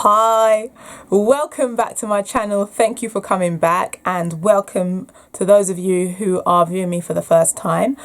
Hi, welcome back to my channel. Thank you for coming back, and welcome to those of you who are viewing me for the first time.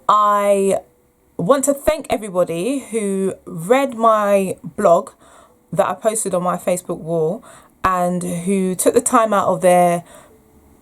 I want to thank everybody who read my blog that I posted on my Facebook wall and who took the time out of their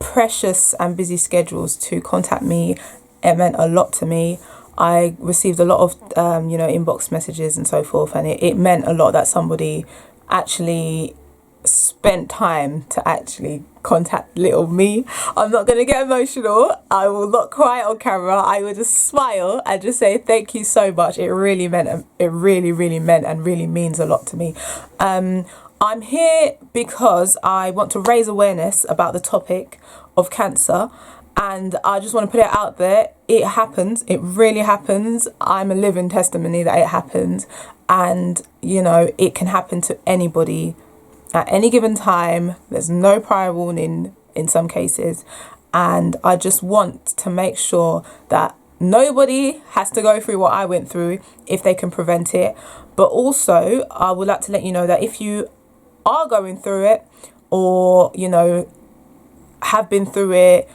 precious and busy schedules to contact me. It meant a lot to me. I received a lot of inbox messages and so forth, and it meant a lot that somebody actually spent time to actually contact little me. I'm not going to get emotional. I will not cry on camera. I will just smile and just say thank you so much. It really meant and really means a lot to me. I'm here because I want to raise awareness about the topic of cancer, and I just want to put it out there. It happens. It really happens. I'm a living testimony that it happens, and it can happen to anybody at any given time. There's no prior warning in some cases, and I just want to make sure that nobody has to go through what I went through if they can prevent it. But also, I would like to let you know that if you are going through it, or have been through it,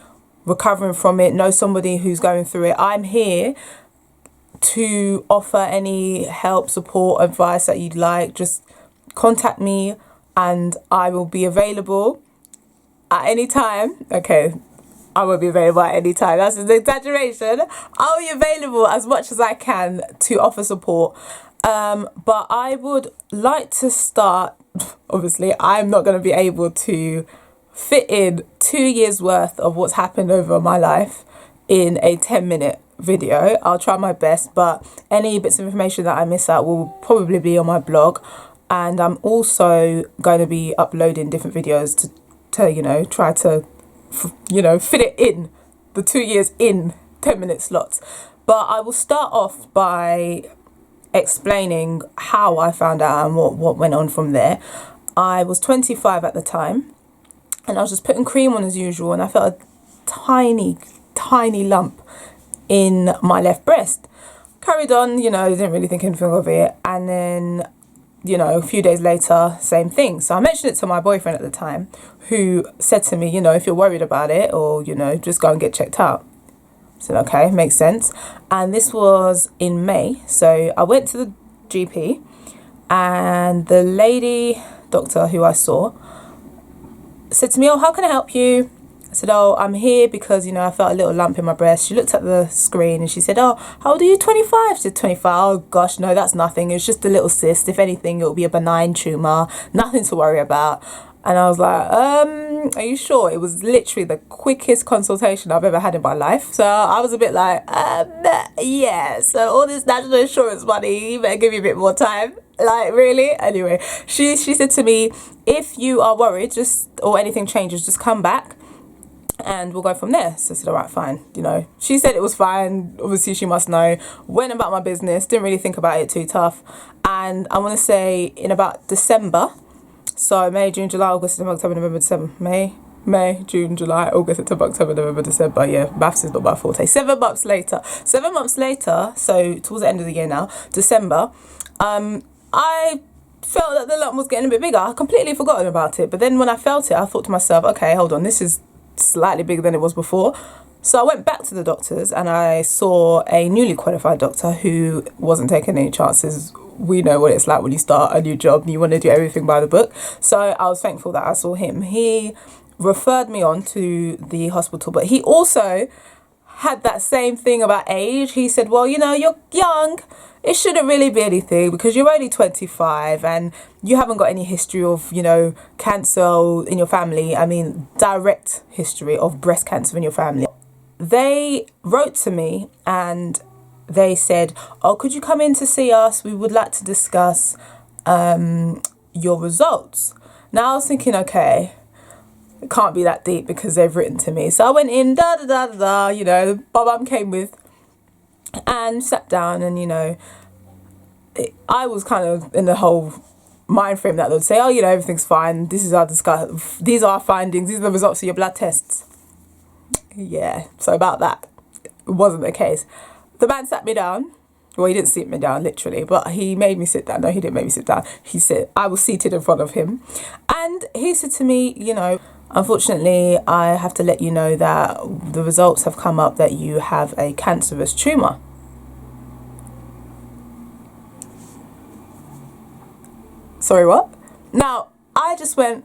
recovering from it, know somebody who's going through it, I'm here to offer any help, support, advice that you'd like. Just contact me and I will be available at any time. Okay, I will be available at any time. That's an exaggeration. I'll be available as much as I can to offer support. But I would like to start, obviously, I'm not going to be able to fit in 2 years worth of what's happened over my life in a 10-minute video. I'll try my best, but any bits of information that I miss out will probably be on my blog. And I'm also going to be uploading different videos to try to fit it in the 2 years in 10-minute slots. But I will start off by explaining how I found out and what went on from there. I was 25 at the time, and I was just putting cream on as usual, and I felt a tiny lump in my left breast. Carried on, didn't really think anything of it, and then a few days later, same thing. So I mentioned it to my boyfriend at the time, who said to me, if you're worried about it, or just go and get checked out. I said, okay, makes sense. And this was in May, so I went to the GP, and the lady doctor who I saw said to me, oh, how can I help you? I said, oh, I'm here because, I felt a little lump in my breast. She looked at the screen and she said, oh, how old are you? 25? She said, 25. Oh, gosh, no, that's nothing. It's just a little cyst. If anything, it'll be a benign tumour. Nothing to worry about. And I was like, are you sure? It was literally the quickest consultation I've ever had in my life. So I was a bit like, yeah. So all this national insurance money, you better give me a bit more time. Like, really? Anyway, she said to me, if you are worried, or anything changes, just come back and we'll go from there. So I said, all right, fine. She said it was fine. Obviously, she must know. Went about my business. Didn't really think about it too tough. And I want to say in about December, so May, June, July, August, September, October, November, December, May, June, July, August, September, October, November, December. Yeah, maths is not my forte. 7 months later, so towards the end of the year now, December, I felt that the lump was getting a bit bigger. I completely forgotten about it. But then when I felt it, I thought to myself, okay, hold on, this is slightly bigger than it was before. So I went back to the doctors and I saw a newly qualified doctor who wasn't taking any chances. We know what it's like when you start a new job and you want to do everything by the book. So I was thankful that I saw him. He referred me on to the hospital, but he also had that same thing about age. He said, well, you're young. It shouldn't really be anything because you're only 25 and you haven't got any history of, cancer in your family. I mean, direct history of breast cancer in your family. They wrote to me and they said, oh, could you come in to see us? We would like to discuss your results. Now I was thinking, okay, it can't be that deep because they've written to me. So I went in, my mum came with, and sat down, and I was kind of in the whole mind frame that they would say, oh, everything's fine. These are our findings. These are the results of your blood tests. Yeah, so about that, it wasn't the case. The man sat me down Well, he didn't sit me down literally, but he made me sit down. No, he didn't make me sit down. He said, I was seated in front of him. And he said to me, you know, unfortunately, I have to let you know that the results have come up that you have a cancerous tumour. Sorry, what? Now, I just went,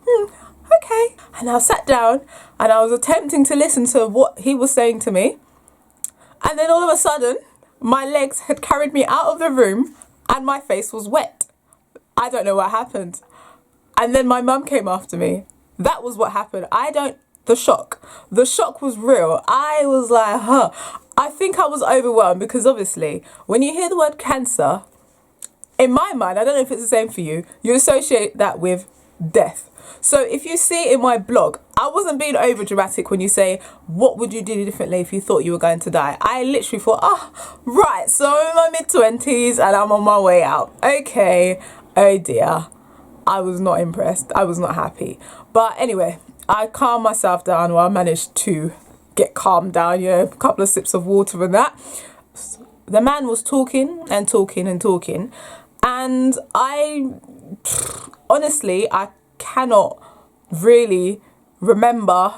okay. And I sat down and I was attempting to listen to what he was saying to me. And then all of a sudden, my legs had carried me out of the room and my face was wet. I don't know what happened. And then my mum came after me. That was what happened. The shock was real. I was like, I think I was overwhelmed because obviously when you hear the word cancer, in my mind, I don't know if it's the same for you, you associate that with death. So if you see in my blog, I wasn't being over dramatic when you say, what would you do differently if you thought you were going to die? I literally thought, right, so I'm in my mid-20s and I'm on my way out. Okay, oh dear. I was not impressed. I was not happy. But anyway, I calmed myself down. Well, I managed to get calmed down, a couple of sips of water and that. The man was talking and talking and talking. And honestly, I cannot really remember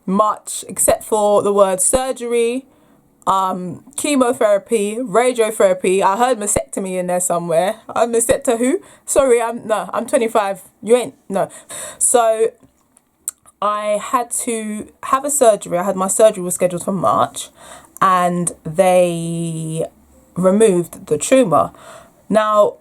much except for the word surgery, chemotherapy, radiotherapy. I heard mastectomy in there somewhere. Mastecto who? Sorry, I'm 25. You ain't, no. So I had to have a surgery. My surgery was scheduled for March and they removed the tumour. Now,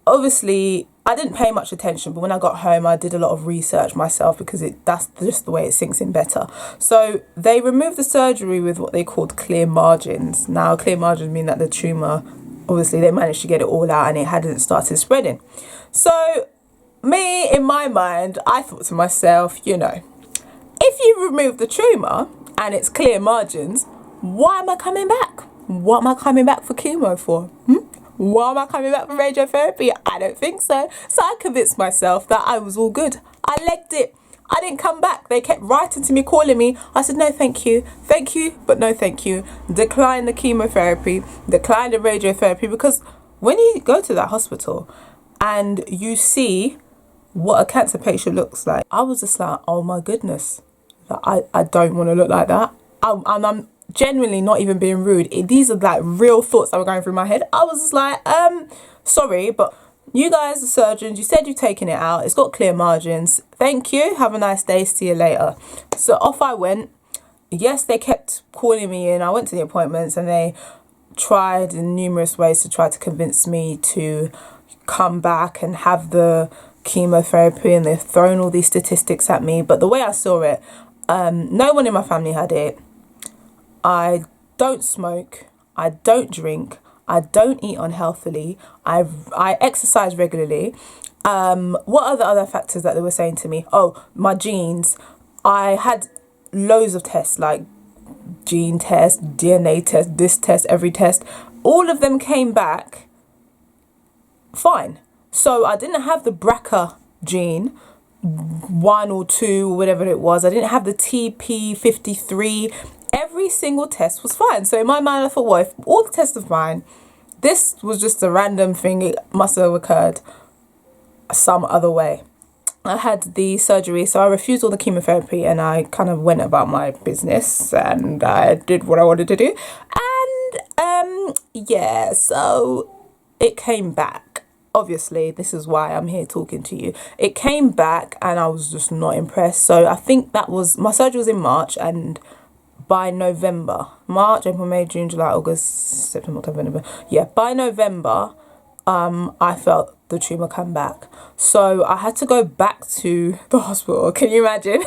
obviously, I didn't pay much attention, but when I got home, I did a lot of research myself because that's just the way it sinks in better. So they removed the surgery with what they called clear margins. Now, clear margins mean that the tumour, obviously, they managed to get it all out and it hadn't started spreading. So me, in my mind, I thought to myself, if you remove the tumour and it's clear margins, why am I coming back? What am I coming back for chemo for? Why am I coming back for radiotherapy? I don't think so. So I convinced myself that I was all good. I legged it. I didn't come back. They kept writing to me, calling me. I said, no, thank you. Thank you, but no, thank you. Decline the chemotherapy, decline the radiotherapy. Because when you go to that hospital and you see what a cancer patient looks like, I was just like, oh my goodness. I don't want to look like that. I'm genuinely not even being rude. These are like real thoughts that were going through my head. I was just like, sorry, but you guys are surgeons. You said you've taken it out. It's got clear margins. Thank you. Have a nice day. See you later. So off I went. Yes, they kept calling me in. I went to the appointments and they tried in numerous ways to try to convince me to come back and have the chemotherapy, and they've thrown all these statistics at me. But the way I saw it, no one in my family had it. I don't smoke, I don't drink, I don't eat unhealthily, I exercise regularly. What are the other factors that they were saying to me? Oh, my genes. I had loads of tests, like gene test, DNA test, this test, every test. All of them came back fine. So I didn't have the BRCA gene, 1 or 2, or whatever it was. I didn't have the TP53. Every single test was fine. So in my mind, I thought, well, if all the tests are fine, this was just a random thing. It must have occurred some other way. I had the surgery, so I refused all the chemotherapy and I kind of went about my business and I did what I wanted to do. And yeah, so it came back. Obviously, this is why I'm here talking to you. It came back and I was just not impressed. So I think my surgery was in March, and by November, March, April, May, June, July, August, September, October, November. Yeah, by November, I felt the tumour come back. So I had to go back to the hospital. Can you imagine?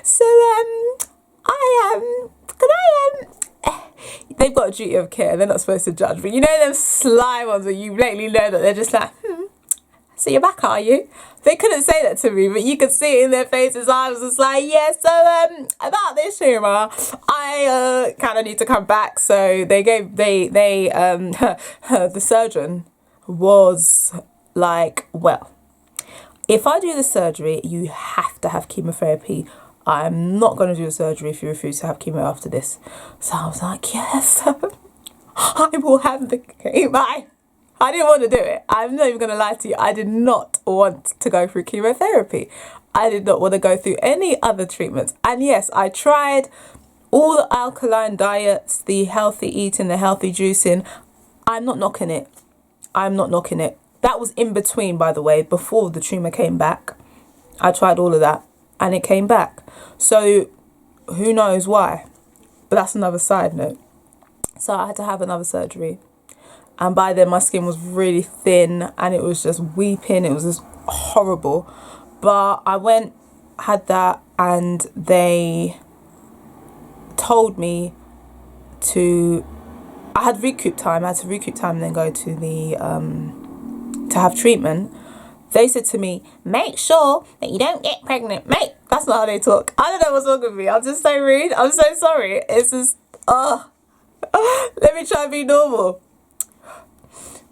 So, they've got a duty of care. They're not supposed to judge. But you know them sly ones where you blatantly know that they're just like, so you're back, are you? They couldn't say that to me, but you could see it in their faces. I was just like, yeah, so about this tumour, I kind of need to come back. So the surgeon was like, well, if I do the surgery, you have to have chemotherapy. I'm not going to do the surgery if you refuse to have chemo after this. So I was like, yes. I will have the chemo. I didn't want to do it. I'm not even going to lie to you. I did not want to go through chemotherapy. I did not want to go through any other treatments. And yes, I tried all the alkaline diets, the healthy eating, the healthy juicing. I'm not knocking it. I'm not knocking it. That was in between, by the way, before the tumour came back. I tried all of that and it came back. So who knows why? But that's another side note. So I had to have another surgery. And by then my skin was really thin and it was just weeping. It was just horrible. But I went, had that, and they told me I had recoup time. I had to recoup time and then go to the to have treatment. They said to me, make sure that you don't get pregnant. Mate, that's not how they talk. I don't know what's wrong with me. I'm just so rude. I'm so sorry. It's just, let me try and be normal.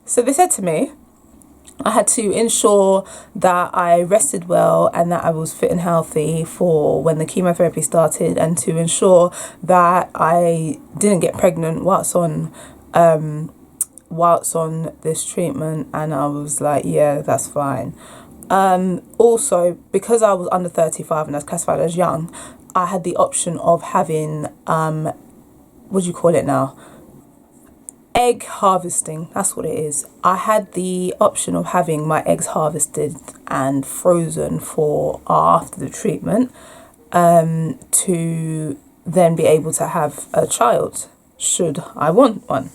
So they said to me, I had to ensure that I rested well and that I was fit and healthy for when the chemotherapy started, and to ensure that I didn't get pregnant whilst on this treatment. And I was like, yeah, that's fine. Also, because I was under 35 and I was classified as young, I had the option of having what do you call it now? Egg harvesting. That's what it is. I had the option of having my eggs harvested and frozen for after the treatment, to then be able to have a child should I want one.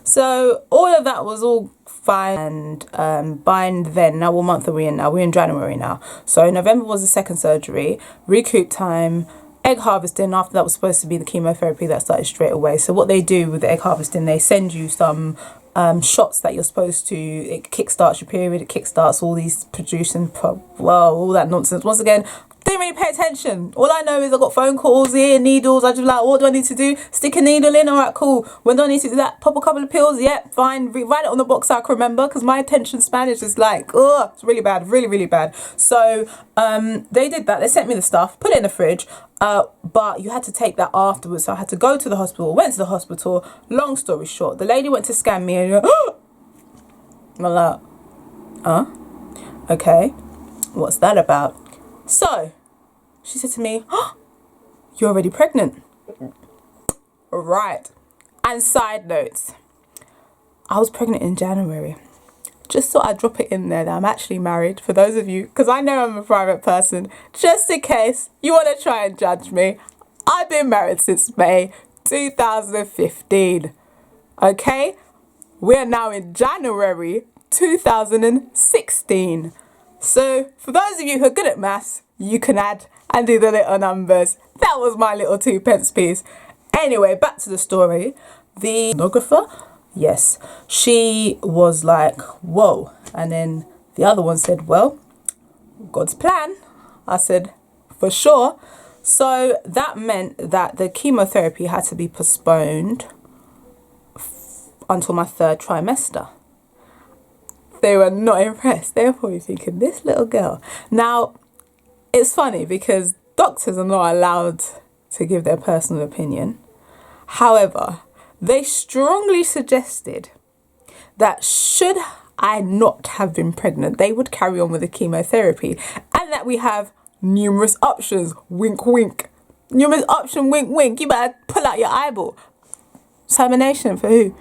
So all of that was all fine. And by then, now what month are we in now? We're in January now. So November was the second surgery, recoup time, egg harvesting. After that was supposed to be the chemotherapy that started straight away. So what they do with the egg harvesting, they send you some shots that you're supposed to, it kickstarts your period, it kickstarts all these producing, all that nonsense. Once again, didn't really pay attention. All I know is I got phone calls here, needles. I just like, what do I need to do? Stick a needle in? All right, cool. When do I need to do that? Pop a couple of pills? Yep, fine. Write it on the box so I can remember, because my attention span is just like, oh, it's really bad, really, really bad. So they did that. They sent me the stuff, put it in the fridge, but you had to take that afterwards. So I had to go to the hospital, went to the hospital. Long story short, the lady went to scan me and I'm like, okay, what's that about? So she said to me, you're already pregnant. Right. And side notes, I was pregnant in January. Just thought I'd drop it in there that I'm actually married, for those of you, because I know I'm a private person, just in case you want to try and judge me. I've been married since May 2015. Okay? We're now in January 2016. So for those of you who are good at maths, you can add and do the little numbers. That was my little 2 pence piece. Anyway, back to the story. The sonographer, yes, she was like, whoa. And then the other one said, well, God's plan. I said, for sure. So that meant that the chemotherapy had to be postponed until my 3rd trimester. They were not impressed. They were probably thinking, this little girl. Now, it's funny because doctors are not allowed to give their personal opinion. However, they strongly suggested that should I not have been pregnant, they would carry on with the chemotherapy, and that we have numerous options. Wink, wink. Numerous option, wink, wink. You better pull out your eyeball. Termination for who?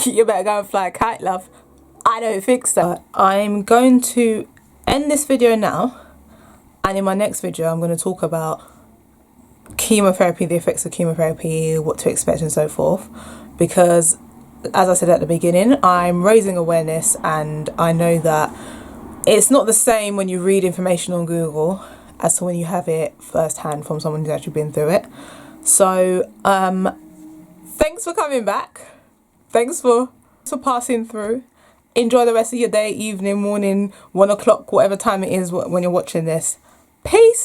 You better go and fly a kite, love. I don't think so. I'm going to end this video now, and in my next video I'm going to talk about chemotherapy, the effects of chemotherapy, what to expect and so forth, because as I said at the beginning, I'm raising awareness, and I know that it's not the same when you read information on Google as to when you have it firsthand from someone who's actually been through it. So thanks for coming back, thanks for passing through. Enjoy the rest of your day, evening, morning, 1 o'clock, whatever time it is when you're watching this. Peace.